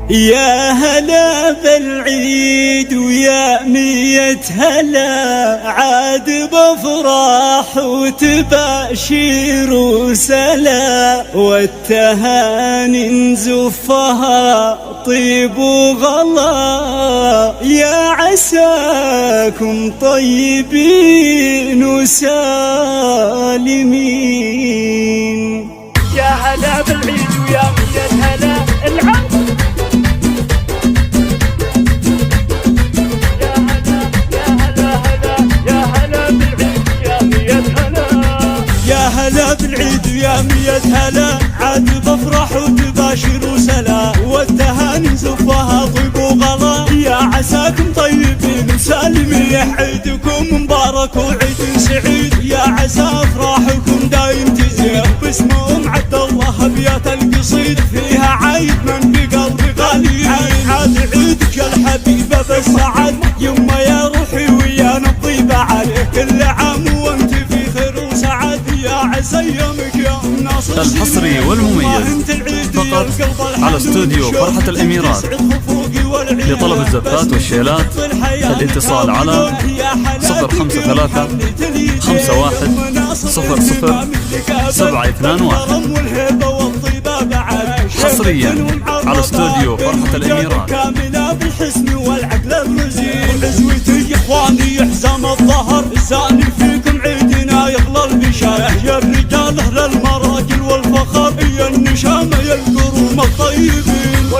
يا هلا بالعيد ويا مية هلا، عاد بفرح وتباشير وسلا، والتهاني نزفها طيب وغلا، يا عساكم طيبين وسالمين. يا هلا بالعيد ويا مية هلا العود. يا هلا بالعيد ويا مية هلا، عاد بفرح وتباشر وسلا، والتهاني نزفها طيب وغلا، يا عساكم طيبين وسالمين. عيدكم مبارك وعيد سعيد، يا عسى افراحكم دايم تزيد، باسم عبد الله ابيات القصيد، فيها عايد من بقلبي غالي. عاد عيدك يا الحبيبه بالسعد، يما يا روحي ويانا الطيبه عليك، كل عام وانت في خير وسعد، يا عسى يومك يا ناصر. الحصري والمميز فقط على استوديو فرحة الإميرات. لطلب الزفات والشيلات الاتصال على 053 51 00 721. حصريا على استوديو فرحة الإميرات. كاملة بالحسن والعقل الرزين، عزوتي يا اخواني يحزم الظهر، ساني فيكم عيدنا يغلى البشاية، يا الرجال اهل المراجل والفخر، يا النشامة يا الكروم الطيبين.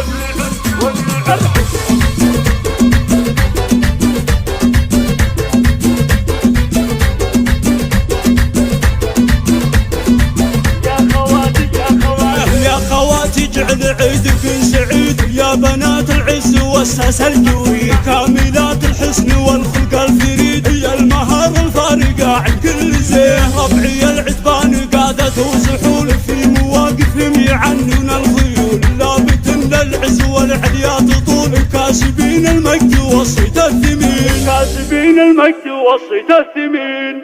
جعل عيدك سعيد، يا بنات العز والساس الجوي، كاملات الحسن والخلق الفريد، يا المهار الفارقة عن كل زين، ربعي العتبان قادة وسحول، في مواقفهم يعنون الخيول، لابتن للعز والعليا تطول، كاسبين المجد وصيت الثمين، كاسبين المجد وصيت الثمين.